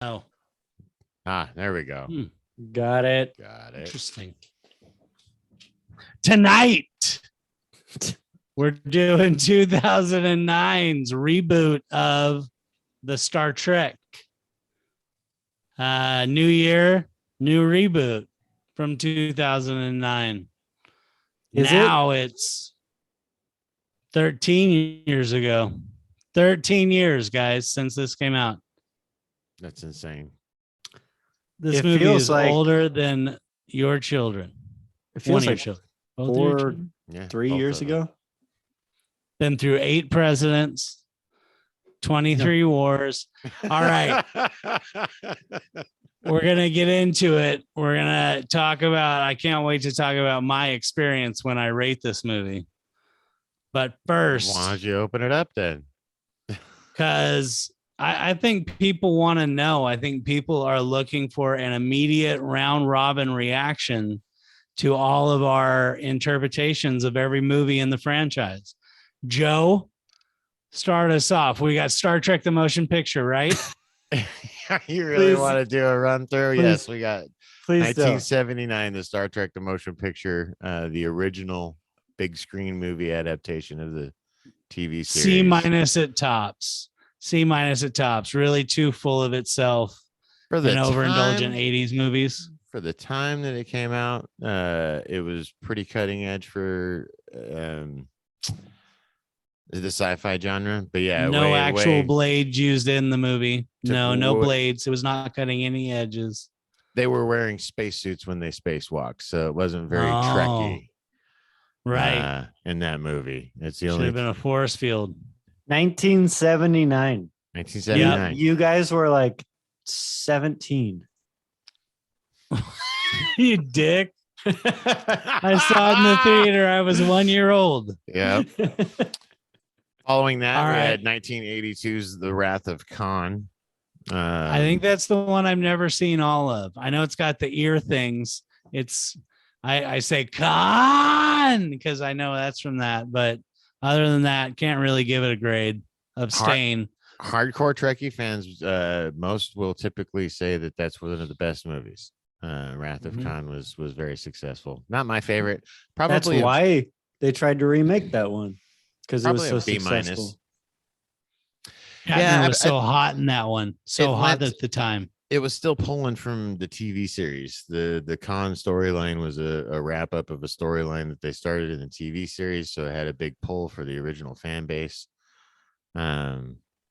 Oh, There we go. Got it. Interesting. Tonight, we're doing 2009's reboot of the Star Trek. New year, new reboot from 2009. Now it's 13 years ago. 13 years, guys, since this came out. That's insane. This movie is older than your children. It feels like children. 3 years ago. Been through 8 presidents, 23 wars. All right. We're going to get into it. We're going to talk about, I can't wait to talk about my experience when I rate this movie. But first, why don't you open it up then? Because I think people want to know. I think people are looking for an immediate round robin reaction to all of our interpretations of every movie in the franchise. Joe, start us off. We got Star Trek the Motion Picture, right? You really want to do a run through? Yes, we got 1979, the Star Trek the Motion Picture, the original big screen movie adaptation of the TV series. C- at tops. C- at tops. Really too full of itself for the overindulgent 80s movies. For the time that it came out, it was pretty cutting edge for the sci-fi genre. But yeah, no actual blades used in the movie. No blades. It was not cutting any edges. They were wearing spacesuits when they spacewalked, so it wasn't very Trekky. Right. In that movie. It's the Should only have been a force field. 1979. 1979. You guys were like 17. You dick. I saw it in the theater. I was 1 year old. Yeah. Following that, we had 1982's The Wrath of Khan. I think that's the one I've never seen all of. I know it's got the ear things. I say Khan because I know that's from that. But other than that, can't really give it a grade. Abstain. Hardcore Trekkie fans, most will typically say that that's one of the best movies. Wrath of Khan was very successful. Not my favorite. Probably that's why they tried to remake that one because it was so successful. Yeah, it was so hot in that one. So hot at the time. It was still pulling from the TV series. The Khan storyline was a wrap up of a storyline that they started in the TV series, so it had a big pull for the original fan base. A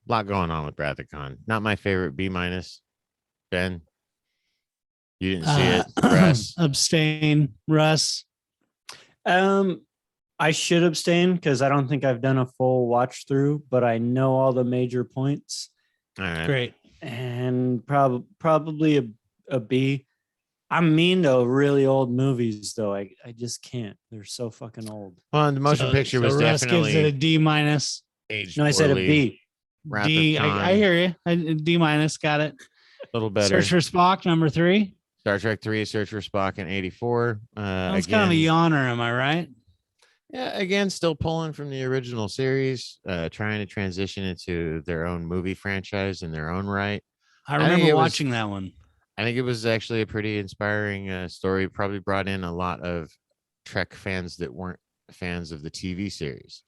lot going on with Wrath of Khan. Not my favorite. B-. Ben, you didn't see it. Russ, abstain. Russ, I should abstain because I don't think I've done a full watch through, but I know all the major points. All right. Great. And probably a B. I'm mean to really old movies, though. I just can't. They're so fucking old. Well, the motion picture was Russ definitely gives it a D-. aged No, I said a B. D. I hear you. D-. Got it. A little better. Search for Spock, number 3. Star Trek 3, Search for Spock in 84. That's kind of a yawner, am I right? Yeah, again, still pulling from the original series, trying to transition into their own movie franchise in their own right. I remember watching that one. I think it was actually a pretty inspiring story. Probably brought in a lot of Trek fans that weren't fans of the TV series.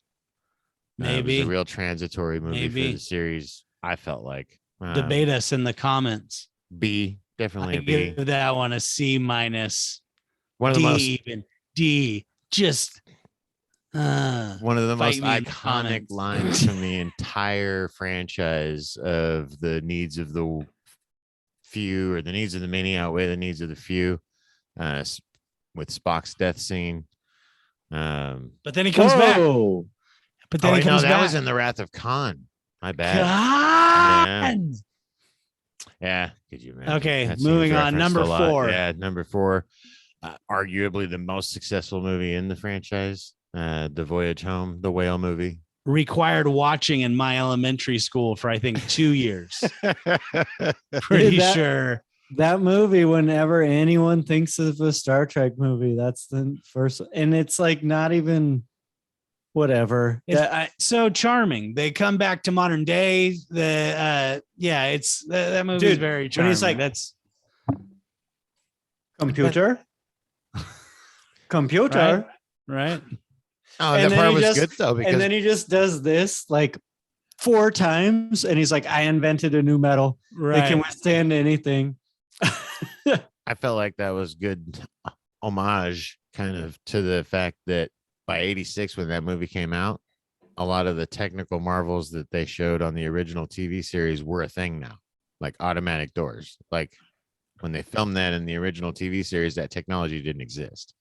Maybe it was a real transitory movie for the series. I felt like debate us in the comments. B, definitely I a B. give that one a C-. One of the most even D. Just one of the most iconic lines from the entire franchise of the needs of the few or the needs of the many outweigh the needs of the few, with Spock's death scene. But then he comes back. But then he comes back. That was in The Wrath of Khan. My bad. God. Yeah. Could you imagine? Okay, moving on. Number 4. Yeah, number 4. Arguably the most successful movie in the franchise. The Voyage Home, the whale movie. Required watching in my elementary school for I think 2 years. Pretty sure that movie. Whenever anyone thinks of a Star Trek movie, that's the first, and it's like not even. whatever. It's so charming. They come back to modern day. It's that movie is Dude, very charming. when he's like, That's computer, computer. right. Oh, And that then part he was just- good though, because And then he just does this like 4 times, and he's like, I invented a new metal. Right. It can withstand anything. I felt like that was good homage kind of to the fact that by 86, when that movie came out, a lot of the technical marvels that they showed on the original TV series were a thing now, like automatic doors. Like when they filmed that in the original TV series, that technology didn't exist.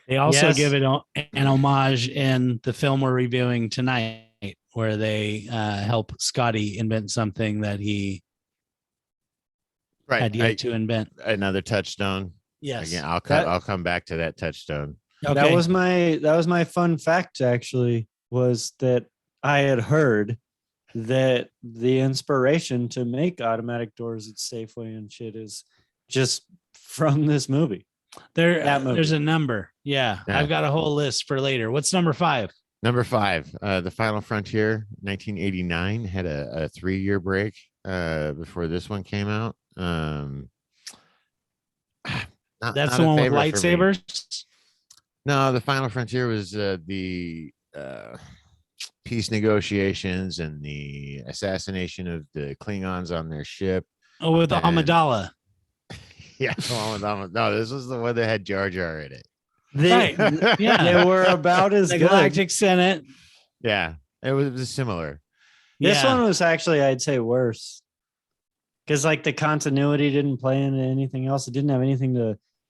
They also Yes. give it an homage in the film we're reviewing tonight, where they help Scotty invent something that he had yet to invent. Another touchstone. Yes. Again, I'll come back to that touchstone. Okay. That was my fun fact, actually, was that I had heard that the inspiration to make automatic doors at Safeway and shit is just from this movie. That movie. There's a number. Yeah. Yeah. I've got a whole list for later. What's number 5? Number 5, The Final Frontier, 1989, had a 3-year break before this one came out. That's the one with lightsabers. No, The Final Frontier was the peace negotiations and the assassination of the Klingons on their ship. Oh, with And- Amidala. Yeah, the one with no, this was the one that had Jar Jar in it. They, Right. Yeah. they were about as The good. Galactic Senate. Yeah, it was similar. This Yeah. one was actually, I'd say, worse. Because like the continuity didn't play into anything else. It didn't have anything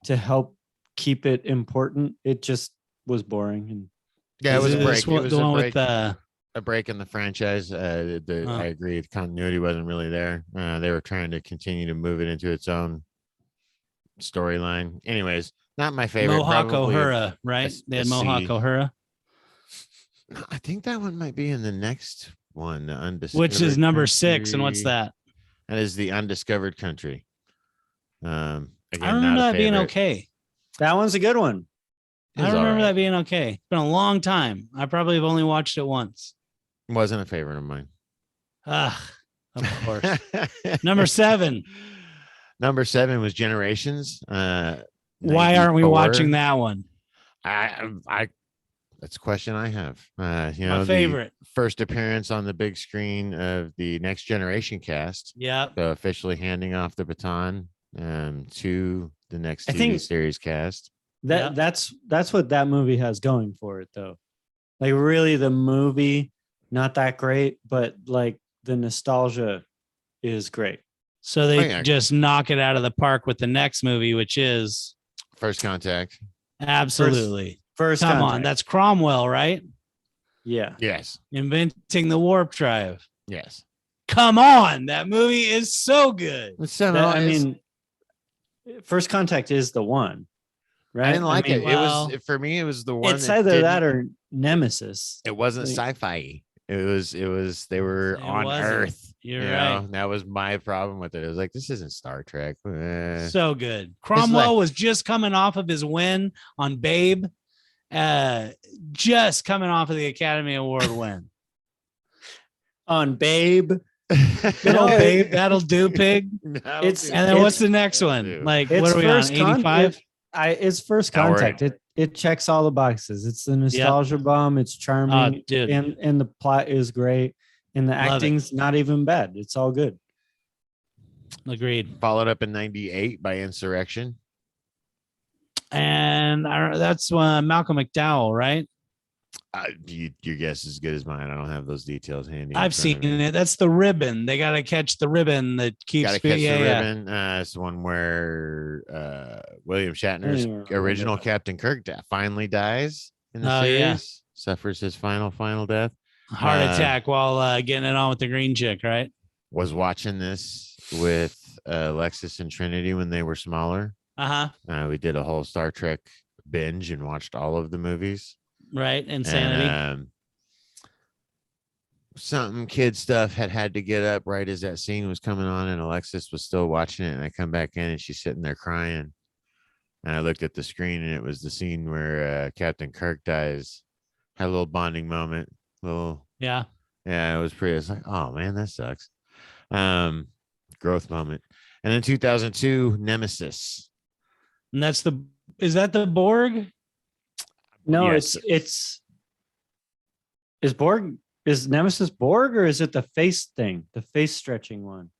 to help keep it important. It just was boring. And Yeah, it was a break. It was The a one break. with A break in the franchise. I agree. The continuity wasn't really there. They were trying to continue to move it into its own storyline. Anyways, not my favorite. Mohawk probably O'Hara, right? They had a Mohawk C. O'Hara, I think that one might be in the next one, the which is number 6. Country. And what's that? That is the Undiscovered Country. Again, I remember not a that being favorite. okay. that one's a good one. It was I remember alright. that being okay. It's been a long time. I probably have only watched it once. Wasn't a favorite of mine. Of course. Number 7. Number 7 was Generations. Why aren't we 94. watching that one? I that's a question I have. My The favorite. first appearance on the big screen of the Next Generation cast. Yeah. So officially handing off the baton to the next I TV think- series cast. That's what that movie has going for it, though. Like really, the movie not that great, but like the nostalgia is great. So they yeah. just knock it out of the park with the next movie, which is First Contact. absolutely. First, Come on. Contact. That's Cromwell, right? Yeah. Yes. Inventing the warp drive. Yes. Come on. That movie is so good. I mean, First Contact is the one, right? I didn't like mean, it. well, It was for me. It was the one. It's that either didn't- that or Nemesis. It wasn't like- sci-fi. It was. They were It on wasn't. Earth. You're you right. know? That was my problem with it. It was like, this isn't Star Trek. So good. Cromwell like- was just coming off of his win on Babe. Just coming off of the Academy Award win. On Babe. Good old Babe. That'll do, pig. It's- And then what's the next one? Like, what It's are we on? First Con- 85? It's First Don't worry. Contact. It checks all the boxes. It's the nostalgia bomb. It's charming, Dude. and the plot is great, and the Love it. acting's not even bad. It's all good. Agreed. Followed up in '98 by Insurrection. And that's Malcolm McDowell, right? Your guess is as good as mine. I don't have those details handy. I've seen it. That's the ribbon. They got to catch the ribbon that keeps. Got to catch yeah, the yeah. ribbon. It's the one where William Shatner's even remember original that. Captain Kirk finally dies in the Oh, series. yeah. Suffers his final death. Heart attack while getting it on with the green chick, right? Was watching this with Alexis and Trinity when they were smaller. We did a whole Star Trek binge and watched all of the movies. Right. Insanity. And, something kid stuff had to get up right as that scene was coming on, and Alexis was still watching it. And I come back in and she's sitting there crying. And I looked at the screen and it was the scene where Captain Kirk dies. Had a little bonding moment. Little, Yeah. yeah, it was pretty. It's like, oh man, that sucks. Growth moment. And then 2002, Nemesis. And is that the Borg? No, Yes. is Nemesis Borg, or is it the face thing, the face stretching one?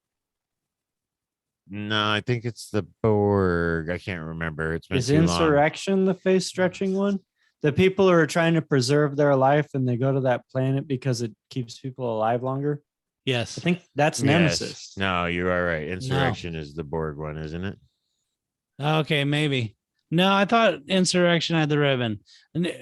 No, I think it's the Borg. I can't remember. It's been Is too long. Insurrection the face stretching one? The people who are trying to preserve their life and they go to that planet because it keeps people alive longer. Yes. I think that's Nemesis. Yes. No, you are right. Insurrection is the Borg one, isn't it? Okay, maybe. No, I thought Insurrection had the ribbon. And,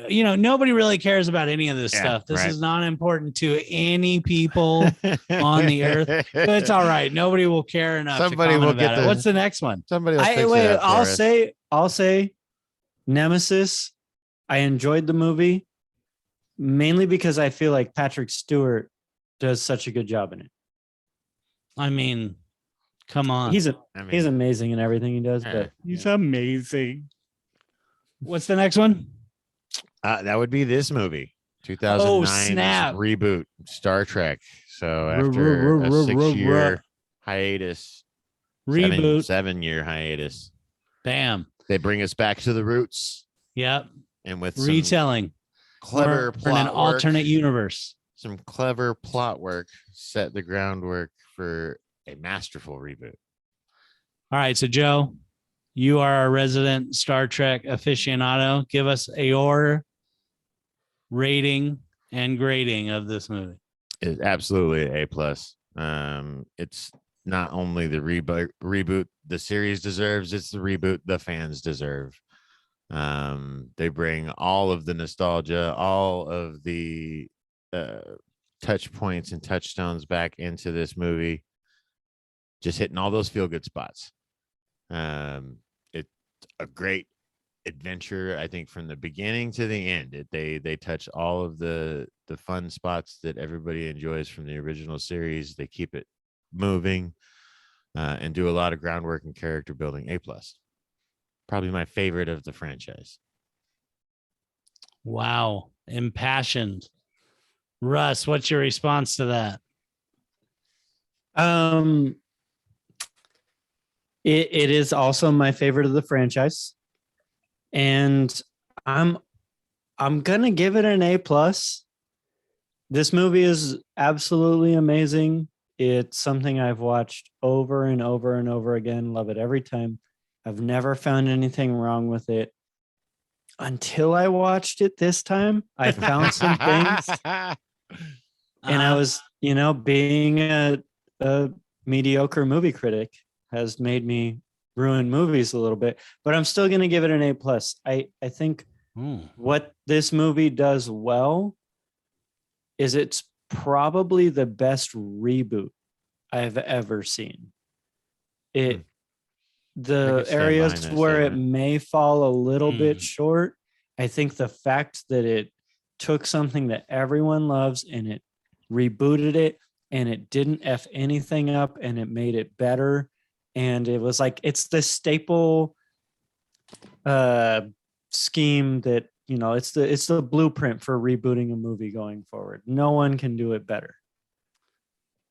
nobody really cares about any of this Yeah, stuff. This right. is not important to any people on the earth. So it's all right. Nobody will care enough Somebody to will comment get about it. What's the next one? Somebody will fix it up for I'll us. say Nemesis. I enjoyed the movie mainly because I feel like Patrick Stewart does such a good job in it. I mean, come on. He's amazing in everything he does, but He's amazing. What's the next one? That would be this movie, 2009 snap. Reboot, Star Trek. So after a 6-year hiatus, Reboot. 7-year hiatus, Bam. they bring us back to the roots. Yep. And with some Retelling. clever Or plot an work, alternate universe. some clever plot work set the groundwork for a masterful reboot. All right. So, Joe, you are our resident Star Trek aficionado. Give us your rating and grading of this movie. It's absolutely an A+. It's not only the reboot the series deserves, it's the reboot the fans deserve. They bring all of the nostalgia, all of the touch points and touchstones back into this movie, just hitting all those feel-good spots. It's a great adventure, I think, from the beginning to the end. They touch all of the fun spots that everybody enjoys from the original series. They keep it moving and do a lot of groundwork and character building. A+. Probably my favorite of the franchise. Wow. Impassioned. Russ, what's your response to that? It is also my favorite of the franchise. And I'm gonna give it an A+. This movie is absolutely amazing. It's something I've watched over and over and over again. Love it every time. I've never found anything wrong with it until I watched it this time. I found some things, and I was, being a mediocre movie critic has made me ruin movies a little bit, but I'm still going to give it an A+. I think what this movie does well is it's probably the best reboot I've ever seen. The areas where it may fall a little bit short, I think the fact that it took something that everyone loves and it rebooted it and it didn't F anything up and it made it better. And it was like, it's the staple scheme that, it's the blueprint for rebooting a movie going forward. No one can do it better.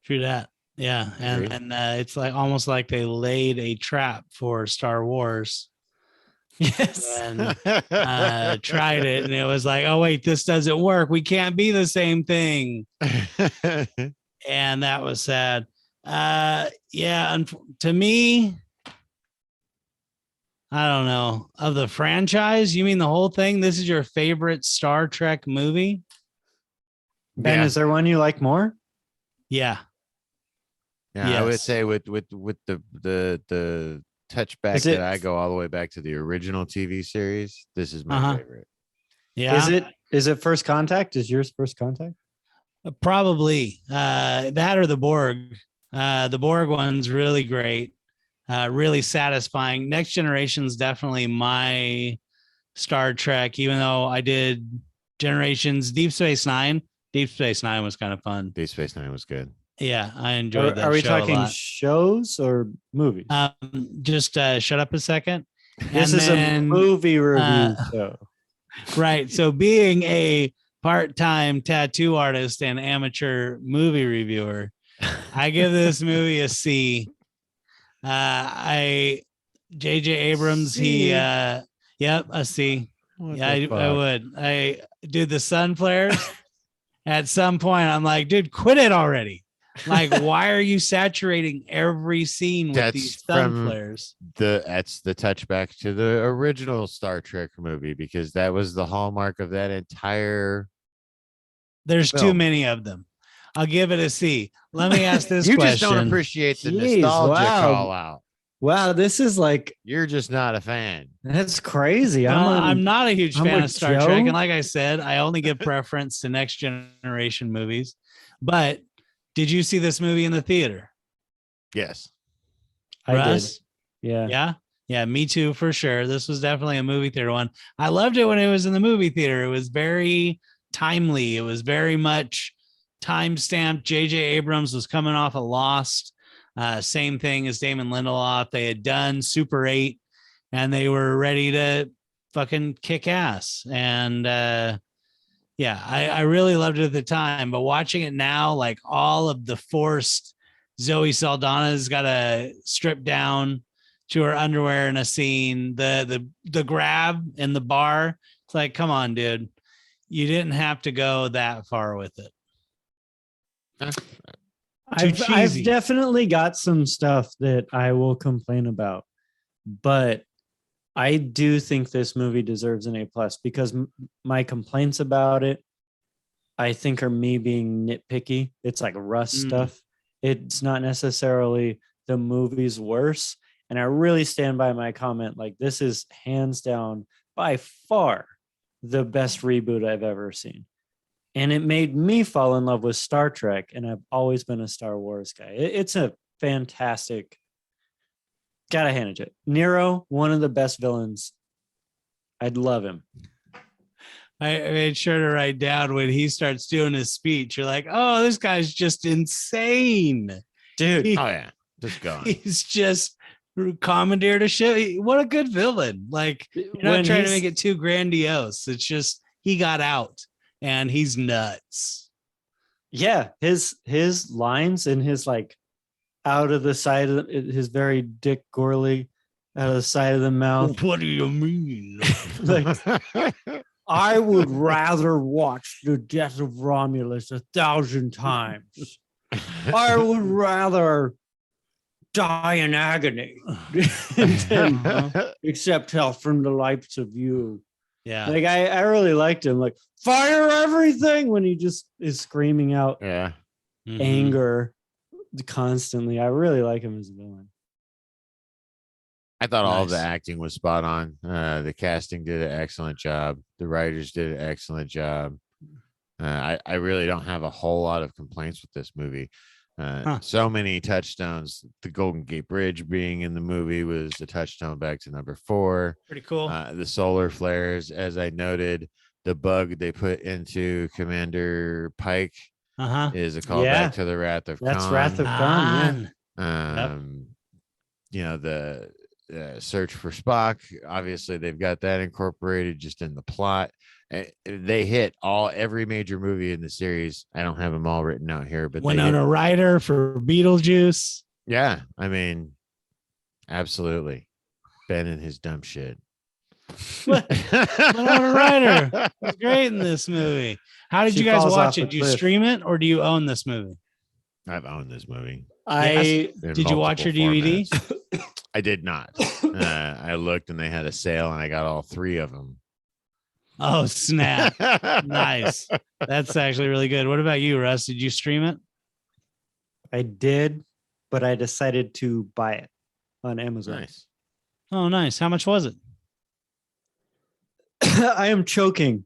True that. Yeah. And it's like almost like they laid a trap for Star Wars. Yes. And tried it. And it was like, oh, wait, this doesn't work. We can't be the same thing. And that was sad. And to me, I don't know, of the franchise, you mean the whole thing? This is your favorite Star Trek movie? Ben, is there one you like more? Yeah. Yeah, yes. I would say with the touchback that I go all the way back to the original TV series, this is my favorite. Yeah. Is it First Contact? Is yours First Contact? Probably that or the Borg. The Borg one's really great, really satisfying. Next Generation's definitely my Star Trek, even though I did Generations, Deep Space Nine. Deep Space Nine was kind of fun. Deep Space Nine was good. Yeah, I enjoyed that. Are we show talking shows or movies? Just shut up a second. This is a movie review show. Right. So being a part-time tattoo artist and amateur movie reviewer, I give this movie a C. J.J. Abrams, C. a C. What Yeah, the I fuck? would. Dude, the sun flares. At some point, I'm like, dude, quit it already. Like, why are you saturating every scene with That's these sun from flares? That's the touchback to the original Star Trek movie, because that was the hallmark of that entire There's too film. many of them. I'll give it a C. Let me ask this You question. just don't appreciate the Jeez, nostalgia wow. call out. Wow, this is like, You're just not a fan. that's crazy. Well, I'm not a huge I'm fan with of Star Joe. Trek. And like I said, I only give preference to next generation movies. But did you see this movie in the theater? Yes. I did. Russ? Yeah. Yeah. Yeah, me too, for sure. This was definitely a movie theater one. I loved it when it was in the movie theater. It was very timely. It was very much time stamped. J.J. Abrams was coming off of Lost. Same thing as Damon Lindelof. They had done Super 8 and they were ready to fucking kick ass. And yeah, I really loved it at the time. But watching it now, like all of the forced Zoe Saldana's got to strip down to her underwear in a scene, the grab in the bar. It's like, come on, dude. You didn't have to go that far with it. I've definitely got some stuff that I will complain about, but I do think this movie deserves an A+ because my complaints about it, I think, are me being nitpicky. It's like Russ stuff. It's not necessarily the movie's worse. And I really stand by my comment. Like, this is hands down by far the best reboot I've ever seen. And it made me fall in love with Star Trek. And I've always been a Star Wars guy. It's a fantastic, gotta hand it to it. Nero, one of the best villains. I'd love him. I made sure to write down when he starts doing his speech. You're like, oh, this guy's just insane. Dude. Oh yeah. Just go on. He's just commandeered a ship. What a good villain. Like, you're not trying to make it too grandiose. It's just he got out and he's nuts. Yeah, his lines and his like out of the side of his very Dick Gorley out of the side of the mouth. What do you mean? Like, I would rather watch the death of Romulus 1,000 times. I would rather die in agony than accept help from the likes of you. Yeah. Like, I really liked him. Like, fire everything, when he just is screaming out anger constantly. I really like him as a villain. I thought all of the acting was spot on. The casting did an excellent job. The writers did an excellent job. I really don't have a whole lot of complaints with this movie. So many touchstones. The Golden Gate Bridge being in the movie was a touchstone back to number 4. Pretty cool. The solar flares, as I noted, the bug they put into Commander Pike is a callback to the Wrath of Khan. That's Wrath of Khan. You know, the search for Spock. Obviously, they've got that incorporated just in the plot. They hit every major movie in the series. I don't have them all written out here, but Winona Ryder for Beetlejuice. Yeah, I mean, absolutely. Ben and his dumb shit. Winona Ryder was great in this movie. How did you guys watch it? Do you stream it or do you own this movie? I've owned this movie. Did you watch your DVD? I did not. I looked and they had a sale and I got all 3 of them. Oh, snap. Nice. That's actually really good. What about you, Russ? Did you stream it? I did, but I decided to buy it on Amazon. Nice. Oh, nice. How much was it? I am choking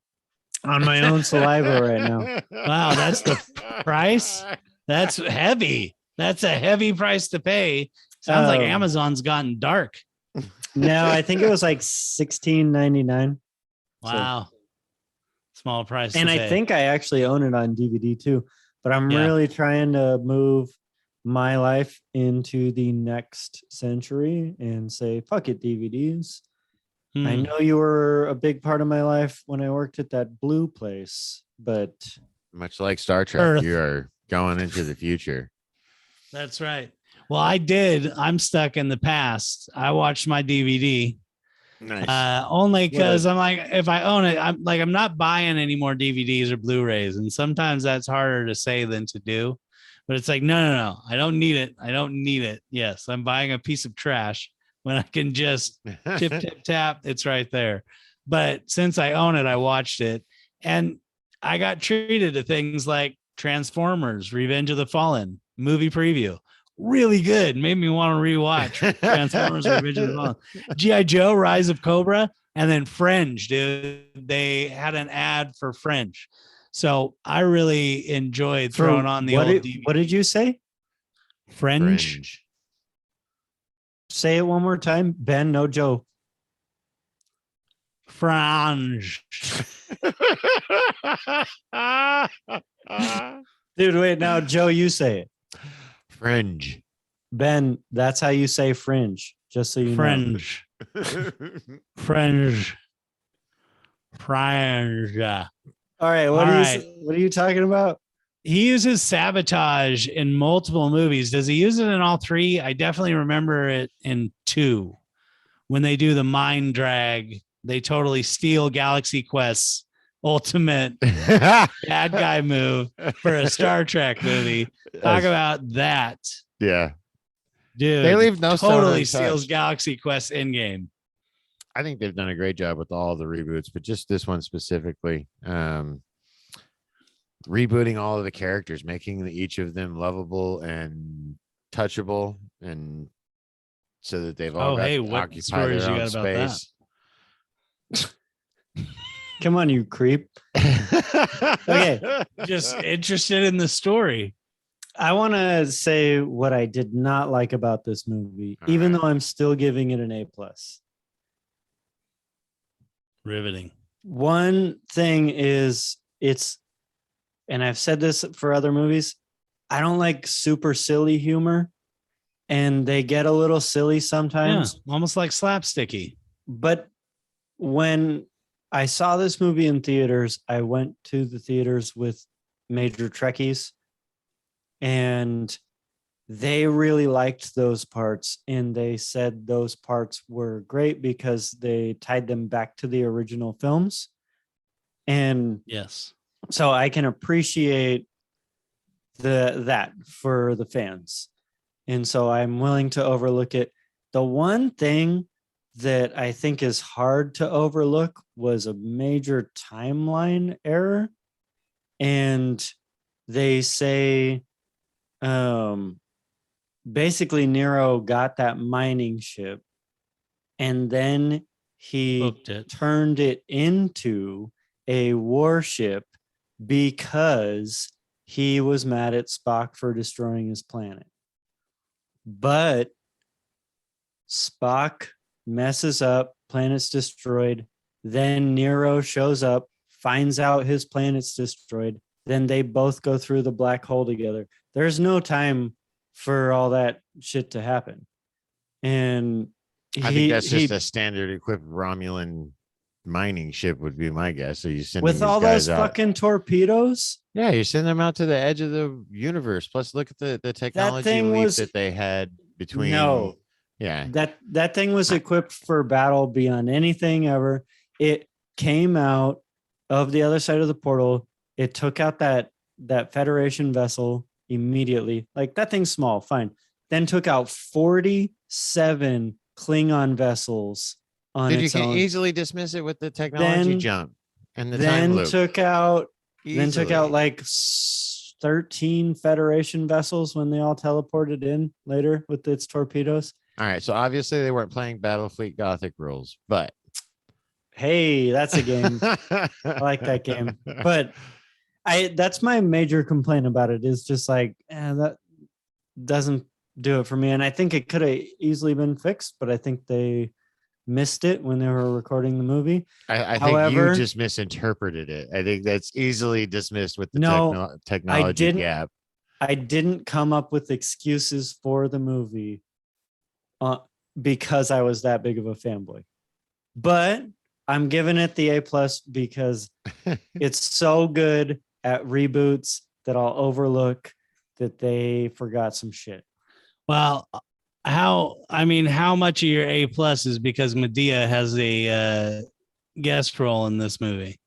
on my own saliva right now. Wow, that's the price? That's heavy. That's a heavy price to pay. Sounds like Amazon's gotten dark. No, I think it was like $16.99. Wow. Small price. And I think I actually own it on DVD too, but I'm really trying to move my life into the next century and say, fuck it, DVDs. I know you were a big part of my life when I worked at that blue place, but Much like Star Trek, Earth. you are going into the future. That's right. Well, I did. I'm stuck in the past. I watched my DVD. Nice. Only because I'm like, if I own it, I'm not buying any more DVDs or Blu-rays, and sometimes that's harder to say than to do. But it's like, no, I don't need it. I don't need it. Yes, I'm buying a piece of trash when I can just tip tap. It's right there. But since I own it, I watched it, and I got treated to things like Transformers: Revenge of the Fallen movie preview. Really good. Made me want to rewatch Transformers: Revenge of the Fallen. G.I. Joe: Rise of Cobra, and then Fringe, dude. They had an ad for Fringe. So I really enjoyed throwing on the old DVD. What did you say? Fringe. Say it one more time. Ben, no Joe. Fringe. Dude, wait, now Joe, you say it. Fringe. Ben, that's how you say fringe, just so you Fringe. Fringe. Fringe. All right, what are you talking about? He uses sabotage in multiple movies. Does he use it in all three? I definitely remember it in 2 when they do the mind drag. They totally steal Galaxy Quest's ultimate bad guy move for a Star Trek movie. Talk about that. Yeah. Dude, they leave no totally steals Galaxy Quest in game. I think they've done a great job with all the reboots, but just this one specifically, rebooting all of the characters, making each of them lovable and touchable, and so that they've all got to what occupy stories their you own got about space. Come on, you creep. Okay. Just interested in the story. I want to say what I did not like about this movie, even though I'm still giving it an A+. Riveting. One thing is and I've said this for other movies, I don't like super silly humor, and they get a little silly sometimes. Yeah, almost like slapsticky. But when I saw this movie in theaters, I went to the theaters with major Trekkies, and they really liked those parts, and they said those parts were great because they tied them back to the original films. And yes, so I can appreciate that for the fans, and so I'm willing to overlook it. The one thing that I think is hard to overlook was a major timeline error, and they say basically Nero got that mining ship, and then he turned it into a warship because he was mad at Spock for destroying his planet. But Spock messes up, planet's destroyed. Then Nero shows up, finds out his planet's destroyed. Then they both go through the black hole together. There's no time for all that shit to happen. And I think that's just a standard equipped Romulan mining ship would be my guess. So you send with all those fucking torpedoes. Yeah, you send them out to the edge of the universe. Plus, look at the technology leap that they had between. No, yeah, that thing was equipped for battle beyond anything ever. It came out of the other side of the portal. It took out that Federation vessel immediately. Like, that thing's small, fine. Then took out 47 Klingon vessels on its own. You can easily dismiss it with the technology jump and the time loop. Took out like 13 Federation vessels when they all teleported in later with its torpedoes. All right, so obviously they weren't playing Battlefleet Gothic rules, but hey, that's a game. I like that game. But that's my major complaint about it, is just like, that doesn't do it for me. And I think it could have easily been fixed, but I think they missed it when they were recording the movie. I think you just misinterpreted it. I think that's easily dismissed with the technology gap. I didn't come up with excuses for the movie because I was that big of a fanboy. but I'm giving it the A+ because it's so good at reboots that I'll overlook that they forgot some shit. Well, how much of your A+ is because Medea has a guest role in this movie?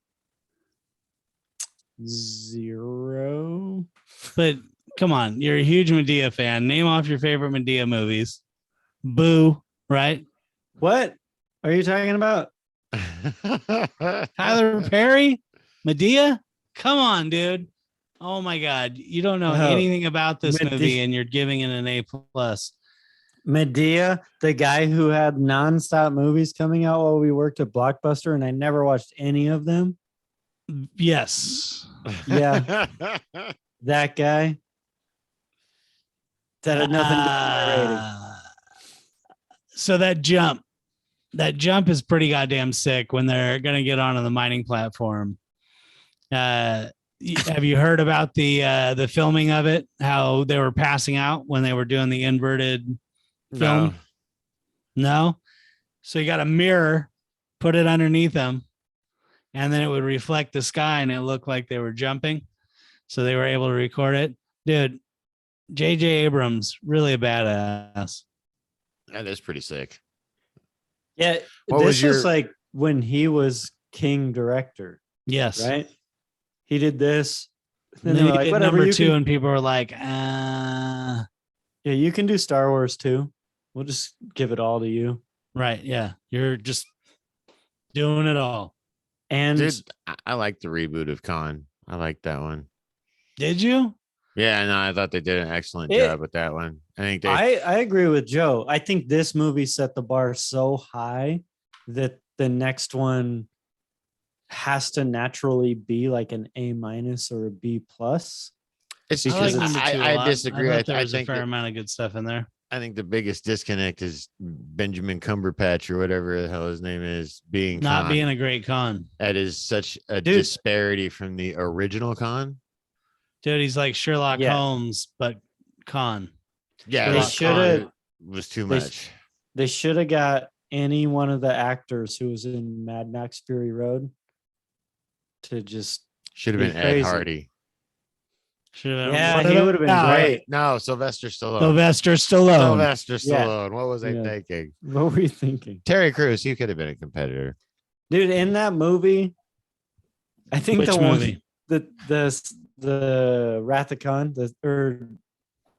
0. But come on, you're a huge Medea fan. Name off your favorite Medea movies. Boo, right? What are you talking about? Tyler Perry, Medea. Come on, dude. Oh my God, you don't know Oh, anything about this Medea. movie, and you're giving it an A+. Medea, the guy who had nonstop movies coming out while we worked at Blockbuster, and I never watched any of them. Yes. Yeah. That guy. That had nothing to do with my rating. So that jump is pretty goddamn sick when they're going to get onto the mining platform. Have you heard about the filming of it? How they were passing out when they were doing the inverted film? No. So you got a mirror, put it underneath them, and then it would reflect the sky, and it looked like they were jumping. So they were able to record it. Dude, J.J. Abrams, really a badass. That is pretty sick. Yeah, What this was your- was like when he was king director, Yes. right? He did this. And Then they then were he like, did whatever, number you 2, can, and people were like, yeah, you can do Star Wars too. We'll just give it all to you. right. Yeah. You're just doing it all. And Dude, I like the reboot of Khan. I like that one. Did you? Yeah, no, I thought they did an excellent It- job with that one. I think they I agree with Joe. I think this movie set the bar so high that the next one has to naturally be like an A- or a B+. it's I like because number 2 a I lot. disagree. I thought there I was a think fair amount of good stuff in there. I think the biggest disconnect is Benjamin Cumberbatch or whatever the hell his name is being Not Khan. being a great con. That is such a Dude. disparity from the original Khan. Dude, he's like Sherlock Yeah. Holmes, but con. Yeah, They that shoulda- was too they- much. They should have got any one of the actors who was in Mad Max Fury Road to just Should have been be Ed crazy. Hardy. Should have Yeah, What he about- would have been No, great. No, Sylvester Stallone. Sylvester Stallone. Sylvester Yeah. Stallone. What was I Yeah. thinking? What were you thinking? Terry Crews. He could have been a competitor. Dude, in that movie, I think Which the movie? one the Wrath of Khan, or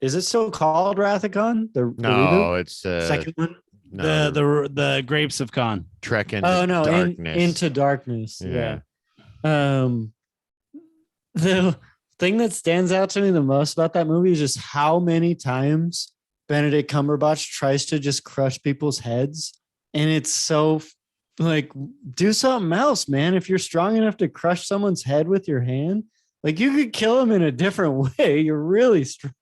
is it still called Wrath of Khan? The No, reboot? it's Second one? no, The Grapes of Con. Trek into Oh no, darkness. Into Darkness. Yeah. Yeah. The thing that stands out to me the most about that movie is just how many times Benedict Cumberbatch tries to just crush people's heads. And it's so like, do something else, man. If you're strong enough to crush someone's head with your hand, like you could kill him in a different way. You're really strong.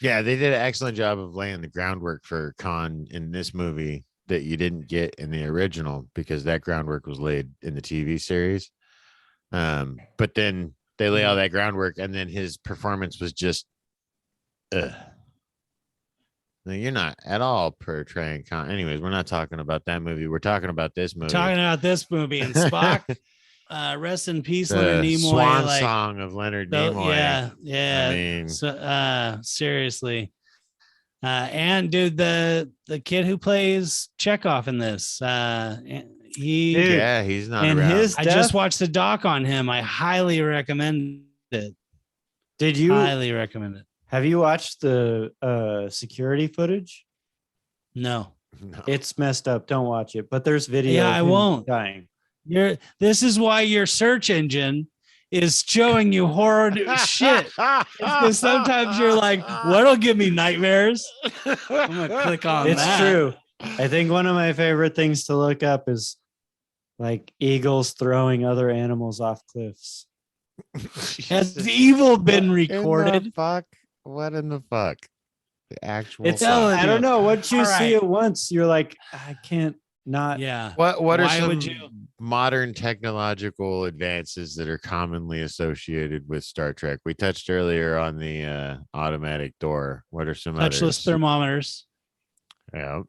Yeah, they did an excellent job of laying the groundwork for Khan in this movie that you didn't get in the original because that groundwork was laid in the TV series. But then they lay all that groundwork and then his performance was just now, you're not at all portraying Khan. Anyways, we're not talking about that movie. We're talking about this movie. Talking about this movie and Spock. Rest in peace, Leonard The Nimoy. swan like, song of Leonard the- Nimoy. yeah. I mean, So, seriously. And dude, the kid who plays Chekhov in this, he Dude, yeah, he's not and around. his I death, just watched the doc on him. I highly recommend it. did you Highly recommend it. have you watched the security footage? No. No. It's messed up. Don't watch it. But there's video. Yeah, of I him won't. dying. This is why your search engine is showing you horror shit. Because sometimes you're like, what'll give me nightmares? I'm gonna click on It's that. true. I think one of my favorite things to look up is like eagles throwing other animals off cliffs. Has evil been What in the recorded? fuck? What in the fuck? The actual. It's telling I don't you. know. Once you All see right. it once, you're like, I can't not. Yeah. What are Why some would you- modern technological advances that are commonly associated with Star Trek? We touched earlier on the automatic door. What are some Touchless others? thermometers. Yeah.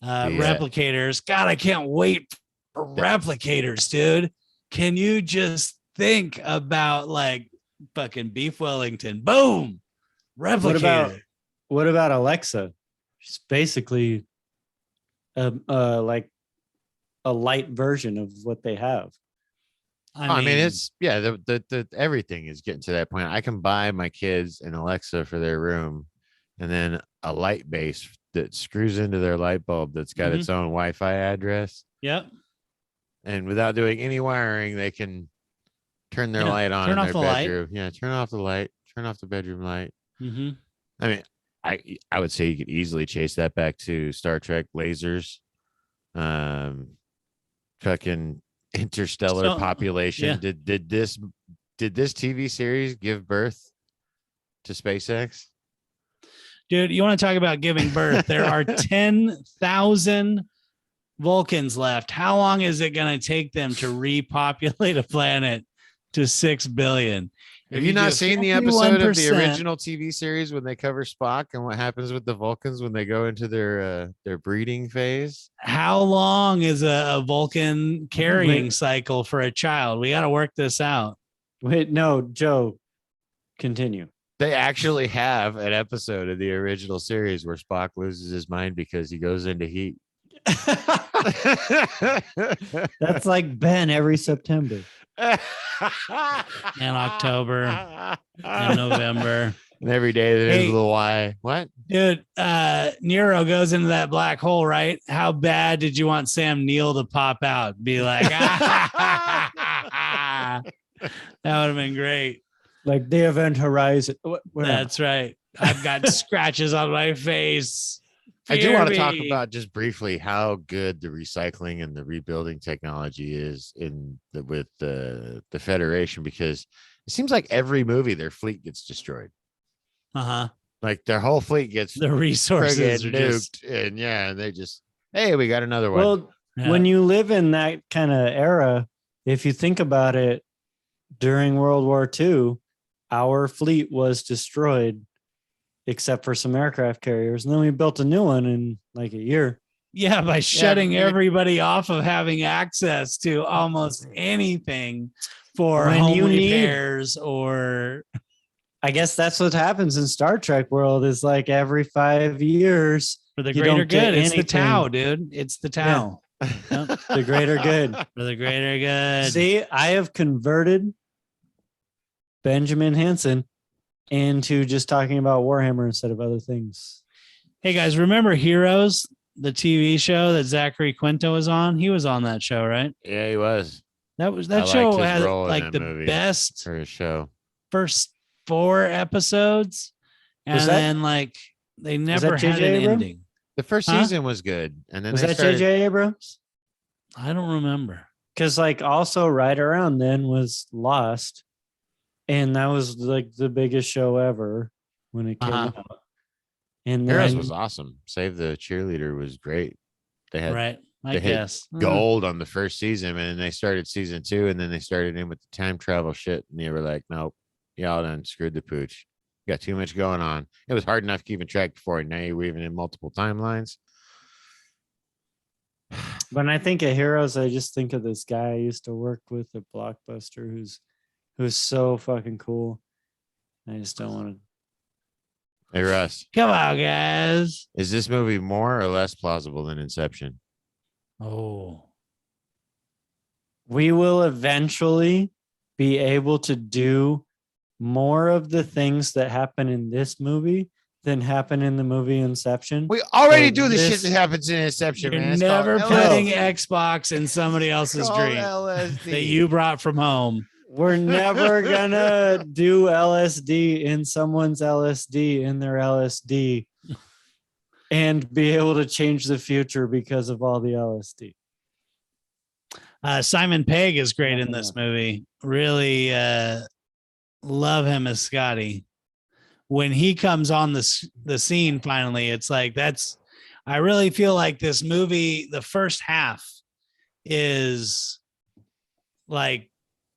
replicators. God, I can't wait for replicators, dude. Can you just think about like fucking beef Wellington? Boom, replicator. What about Alexa? She's basically like a light version of what they have. I mean, it's the everything is getting to that point. I can buy my kids an Alexa for their room, and then a light base that screws into their light bulb that's got its own Wi-Fi address. Yep. And without doing any wiring, they can turn their light on turn in off their the bedroom. light. Yeah, turn off the light. Turn off the bedroom light. Mm-hmm. I mean, I would say you could easily chase that back to Star Trek lasers, fucking interstellar population. Yeah. Did this TV series give birth to SpaceX? Dude, you want to talk about giving birth? There are 10,000 Vulcans left. How long is it going to take them to repopulate a planet to 6 billion? Have you not seen the episode of the original TV series when they cover Spock and what happens with the Vulcans when they go into their breeding phase? How long is a Vulcan carrying cycle for a child? We got to work this out. Wait, no, Joe, continue. They actually have an episode of the original series where Spock loses his mind because he goes into heat. That's like Ben every September. And October and November. And every day there's a little why. What? Dude, Nero goes into that black hole, right? How bad did you want Sam Neill to pop out? Be like, that would have been great. Like the event horizon. That's right. I've got scratches on my face. I do want to talk about just briefly how good the recycling and the rebuilding technology is with the Federation, because it seems like every movie their fleet gets destroyed. Like their whole fleet gets the resources are nuked, and they just, hey, we got another one. Well, when you live in that kind of era, if you think about it, during World War II, our fleet was destroyed except for some aircraft carriers. And then we built a new one in like a year. Yeah, by shutting everybody off of having access to almost anything for home repairs or... I guess that's what happens in Star Trek world is like every 5 years. For the greater good. It's the Tau, dude. It's the Tau. Yeah. Yep. The greater good. For the greater good. See, I have converted Benjamin Hansen into just talking about Warhammer instead of other things. Hey guys, remember Heroes, the TV show that Zachary Quinto was on? He was on that show, right? Yeah, he was. That show had like the best for his show. First 4 episodes, and then like they never had an ending. The first season was good, and then was that J.J. Abrams? I don't remember, because like also right around then was Lost. And that was like the biggest show ever when it came out. And Heroes was awesome. Save the Cheerleader was great. They had gold on the first season, and then they started season 2, and then they started in with the time travel shit, and they were like, nope, y'all done screwed the pooch. You got too much going on. It was hard enough keeping track before, and now you're weaving in multiple timelines. When I think of Heroes, I just think of this guy I used to work with at Blockbuster who's so fucking cool. I just don't want to. Hey, Russ. Come on, guys. Is this movie more or less plausible than Inception? Oh. We will eventually be able to do more of the things that happen in this movie than happen in the movie Inception. We already do the shit that happens in Inception, You're man. never putting Xbox in somebody else's dream LSD. that you brought from home. We're never gonna do LSD in someone's LSD in their LSD and be able to change the future because of all the LSD. Simon Pegg is great in this movie. Really love him as Scotty. When he comes on the scene finally, it's like I really feel like this movie, the first half is like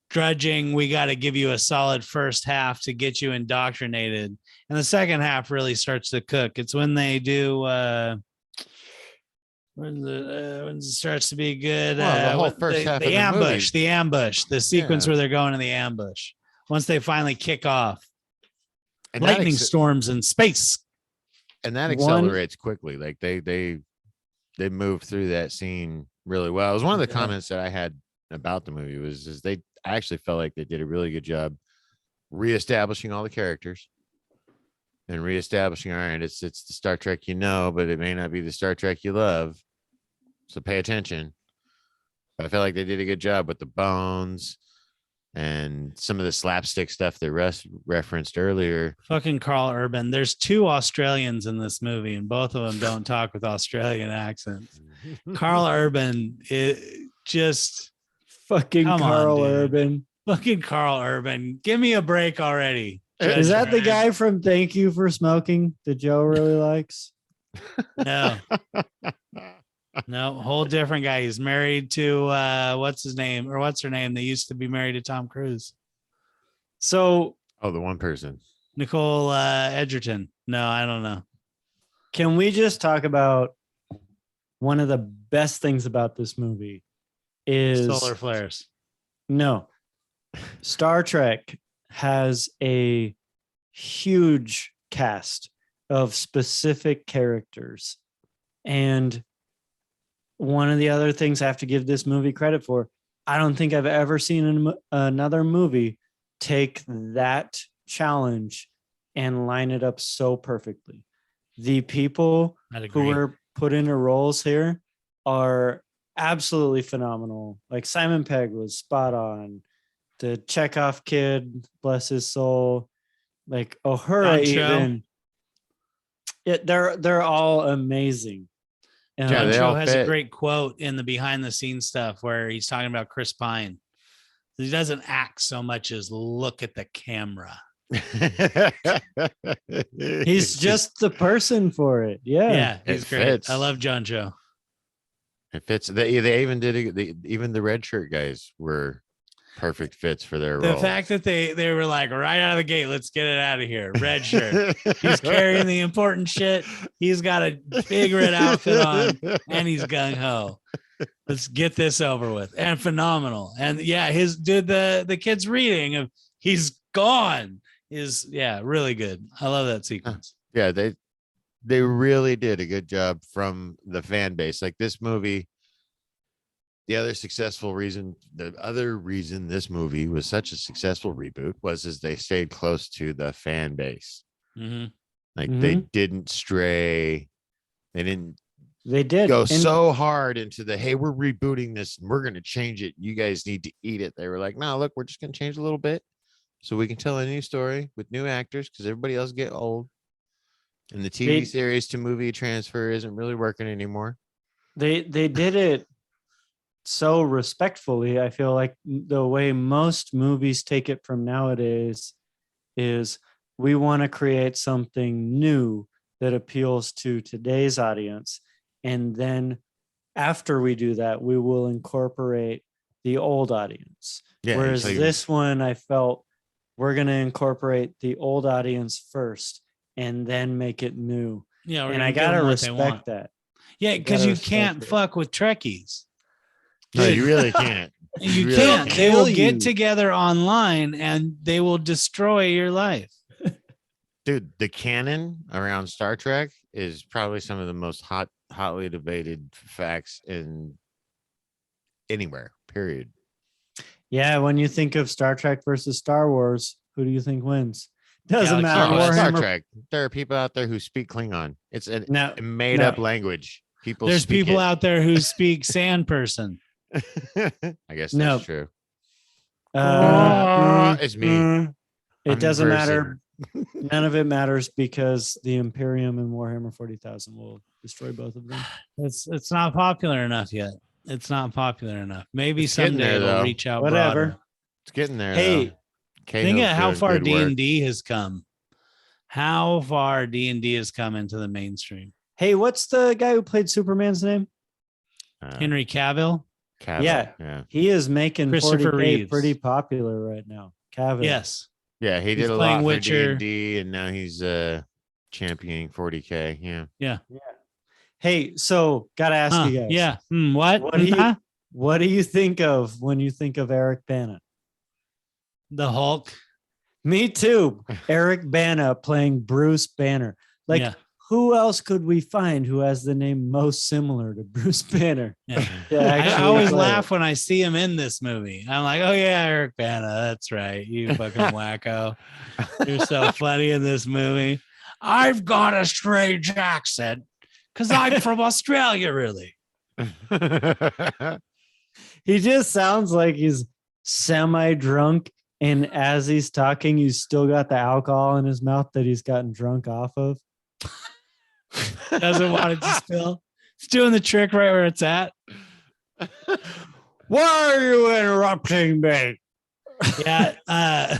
drudging. We got to give you a solid first half to get you indoctrinated. And the second half really starts to cook. It's when they do when it starts to be good. Well, the whole first half of the ambush, movie. the ambush, the sequence Yeah. where they're going in the ambush. Once they finally kick off, And lightning storms in space. And that accelerates quickly. Like they moved through that scene really well. It was one of the comments that I had about the movie I actually felt like they did a really good job reestablishing all the characters and reestablishing, all right, it's the Star Trek you know, but it may not be the Star Trek you love. So pay attention. But I feel like they did a good job with the bones and some of the slapstick stuff that Russ referenced earlier. Fucking Carl Urban. There's 2 Australians in this movie, and both of them don't talk with Australian accents. Carl Urban is just fucking Carl Urban. Fucking Carl Urban. Give me a break already. Is that the guy from Thank You for Smoking that Joe really likes? No. No, whole different guy. He's married to what's his name or what's her name? They used to be married to Tom Cruise. So, the one person, Nicole Edgerton. No, I don't know. Can we just talk about one of the best things about this movie is solar flares? No, Star Trek has a huge cast of specific characters, and one of the other things I have to give this movie credit for, I don't think I've ever seen another movie take that challenge and line it up so perfectly. The people who were put into roles here are absolutely phenomenal. Like Simon Pegg was spot on. The Chekhov kid, bless his soul. Like Uhura even. They're all amazing. Pancho has a great quote in the behind the scenes stuff where he's talking about Chris Pine. He doesn't act so much as look at the camera. He's just the person for it. Yeah, he's great. Fits. I love John Cho. It fits. They even did it. Even the red shirt guys were perfect fits for their role. The fact that they were like right out of the gate, let's get it out of here. Red shirt. He's carrying the important shit. He's got a big red outfit on, and he's gung ho. Let's get this over with. And phenomenal. And yeah, the kid's reading of he's gone is really good. I love that sequence. Yeah, they really did a good job from the fan base. Like this movie. The other reason this movie was such a successful reboot was they stayed close to the fan base. Mm-hmm. Like they didn't stray. They did go so hard into hey, we're rebooting this and we're going to change it. You guys need to eat it. They were like, no, look, we're just going to change a little bit so we can tell a new story with new actors because everybody else get old. And the TV series to movie transfer isn't really working anymore. They did it so respectfully. I feel like the way most movies take it from nowadays is we want to create something new that appeals to today's audience. And then after we do that, we will incorporate the old audience. Yeah, whereas this one, I felt we're going to incorporate the old audience first and then make it new. Yeah. And I got to respect that. Yeah. Because you can't fuck with Trekkies. No, you really can't. You can't. They will get together online and they will destroy your life. Dude, the canon around Star Trek is probably some of the most hotly debated facts in anywhere, period. Yeah, when you think of Star Trek versus Star Wars, who do you think wins? Doesn't matter. Star Trek. There are people out there who speak Klingon. It's a made up language. There's people out there who speak Sand Person. I guess that's true. It's me. It doesn't matter. None of it matters because the Imperium and Warhammer 40,000 will destroy both of them. It's not popular enough yet. It's not popular enough. Maybe someday it'll reach out. Whatever. Broader. It's getting there. Hey, think of how far D&D has come. How far D&D has come into the mainstream. Hey, what's the guy who played Superman's name? Henry Cavill. Yeah. He is making Christopher 40K Reeves. pretty popular right now. Cavill. Yes. Yeah, he did a lot for D&D, and now he's championing 40K. Yeah. Hey, so gotta ask you guys. Yeah. What? What do you think of when you think of Eric Bana? The Hulk. Me too. Eric Bana playing Bruce Banner. Like, Yeah. who else could we find who has the name most similar to Bruce Banner? Yeah. Yeah, I always laugh when I see him in this movie. I'm like, oh yeah, Eric Bana. That's right. You fucking wacko. You're so funny in this movie. I've got a strange accent because I'm from Australia, really. He just sounds like he's semi-drunk, and as he's talking, he's still got the alcohol in his mouth that he's gotten drunk off of. Doesn't want it to spill. It's doing the trick right where it's at. Why are you interrupting me? Yeah.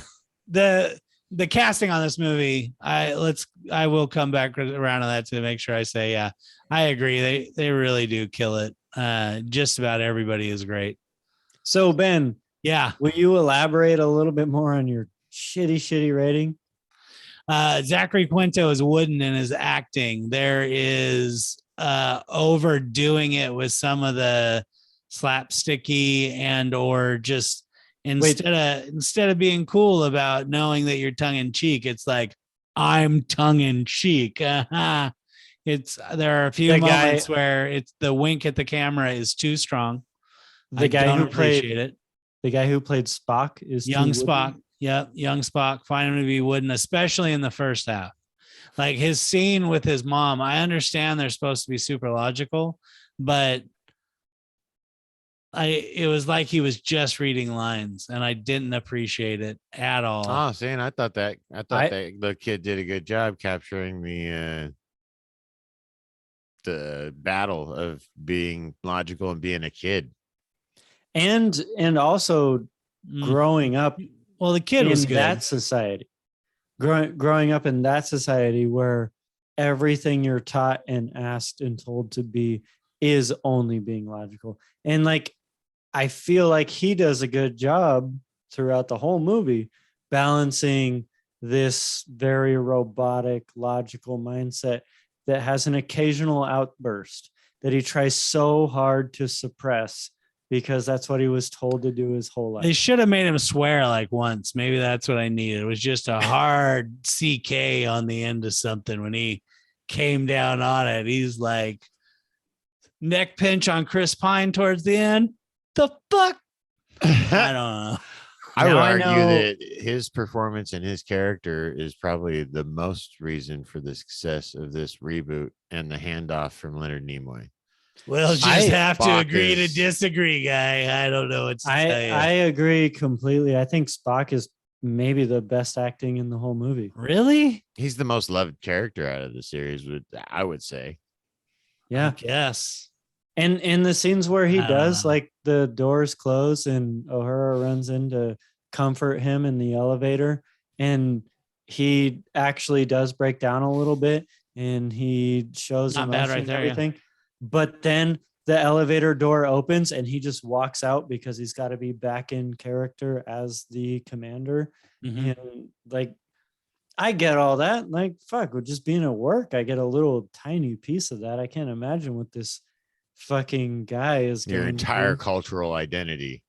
The casting on this movie, I will come back around to that to make sure I say, yeah, I agree. They really do kill it. Just about everybody is great. So Ben, yeah, will you elaborate a little bit more on your shitty rating? Zachary Quinto is wooden in his acting. There is overdoing it with some of the slapsticky and or just instead of being cool about knowing that you're tongue in cheek, it's like I'm tongue in cheek. It's there are a few moments where it's the wink at the camera is too strong. The guy who played Spock is young Spock. Yep, young Spock. Find him to be wooden, especially in the first half. Like his scene with his mom. I understand they're supposed to be super logical, but it was like he was just reading lines, and I didn't appreciate it at all. Oh, saying I thought that the kid did a good job capturing the battle of being logical and being a kid, and also growing up. Well, the kid was good. That society, growing up in that society where everything you're taught and asked and told to be is only being logical, and like. I feel like he does a good job throughout the whole movie balancing this very robotic, logical mindset that has an occasional outburst that he tries so hard to suppress because that's what he was told to do his whole life. They should have made him swear like once. Maybe that's what I needed. It was just a hard CK on the end of something when he came down on it. He's like neck pinch on Chris Pine towards the end. The fuck? I don't know. I would argue that his performance and his character is probably the most reason for the success of this reboot and the handoff from Leonard Nimoy. We'll just have to agree to disagree, guy. I don't know what to tell you. I agree completely. I think Spock is maybe the best acting in the whole movie. Really? He's the most loved character out of the series, I would say. Yeah. Yes. And in the scenes where he does, like the doors close and O'Hara runs in to comfort him in the elevator, and he actually does break down a little bit, and he shows emotion and everything. Yeah. But then the elevator door opens, and he just walks out because he's got to be back in character as the commander. Mm-hmm. And like, I get all that. Like, fuck, with just being at work, I get a little tiny piece of that. I can't imagine what this fucking guy is your entire cultural identity.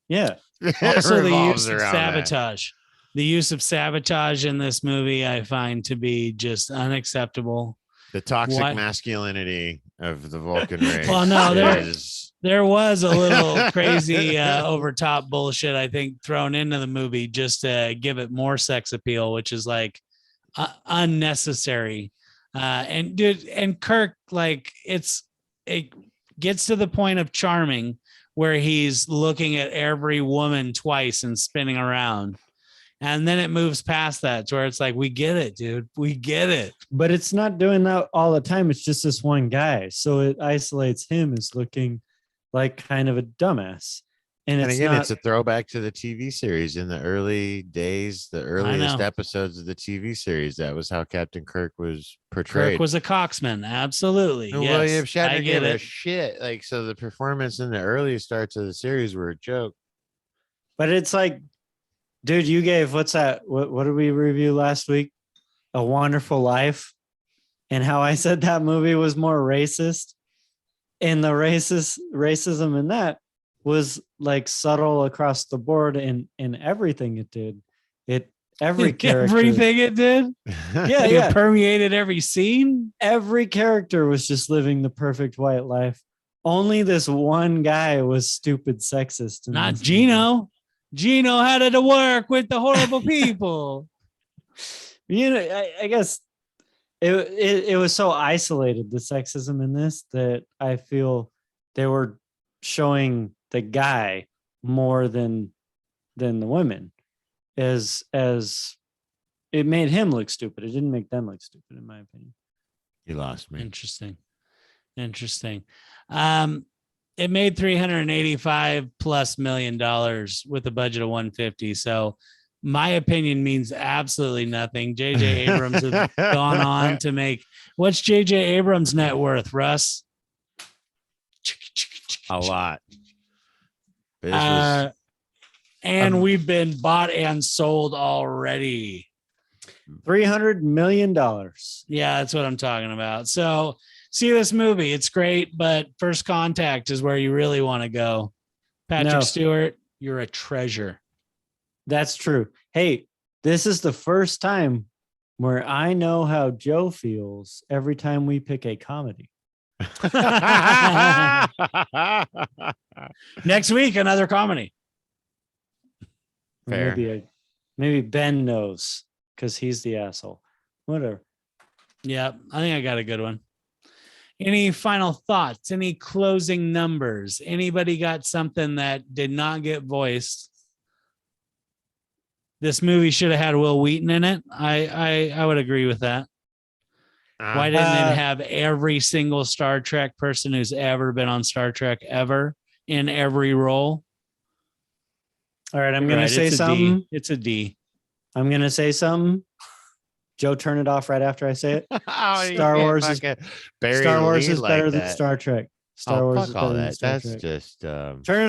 Yeah. Also the use of sabotage. The use of sabotage in this movie I find to be just unacceptable. The toxic masculinity of the Vulcan race. Well, no, there was a little crazy over top bullshit I think thrown into the movie just to give it more sex appeal, which is like unnecessary. And dude, and Kirk, like it gets to the point of charming where he's looking at every woman twice and spinning around. And then it moves past that to where it's like, we get it, dude. We get it. But it's not doing that all the time. It's just this one guy. So it isolates him as looking like kind of a dumbass. And again, it's a throwback to the TV series in the early days, the earliest episodes of the TV series. That was how Captain Kirk was portrayed. Kirk was a coxman. Absolutely. And yes, William Shatner gave a shit. Like, so the performance in the earliest starts of the series were a joke. But it's like, dude, you gave, what's that? What did we review last week? A Wonderful Life. and how I said that movie was more racist. And the racism in that was like subtle across the board in everything it did. Every character, everything it did. yeah, It yeah. permeated every scene. Every character was just living the perfect white life. Only this one guy was stupid sexist. in Not this movie. Gino. Gino had to work with the horrible people. You know, I guess it was so isolated, the sexism in this, that I feel they were showing the guy more than the women, as it made him look stupid. It didn't make them look stupid, in my opinion. You lost me. Interesting. It made $385+ million with a budget of 150. So my opinion means absolutely nothing. JJ Abrams has gone on to make, what's JJ Abrams' net worth, Russ? A lot. This was And we've been bought and sold already. $300 million. Yeah, that's what I'm talking about. So see this movie. It's great, but First Contact is where you really want to go. Patrick No. Stewart, you're a treasure. That's true. Hey, this is the first time where I know how Joe feels every time we pick a comedy. Next week, another comedy. Or Fair. Maybe Ben knows because he's the asshole. Whatever. Yeah, I think I got a good one. Any final thoughts? Any closing numbers? Anybody got something that did not get voiced? This movie should have had Will Wheaton in it. I would agree with that. Why didn't it have every single Star Trek person who's ever been on Star Trek ever in every role? All right, I'm going to say it's something. It's a D. I'm going to say something. Joe, turn it off right after I say it. Oh, you Star can't Wars is- fucking bury Star the Wars lead is like better than that. Star Trek. Star Oh, Wars fuck is all better than that. Star That's Trek. just Turn it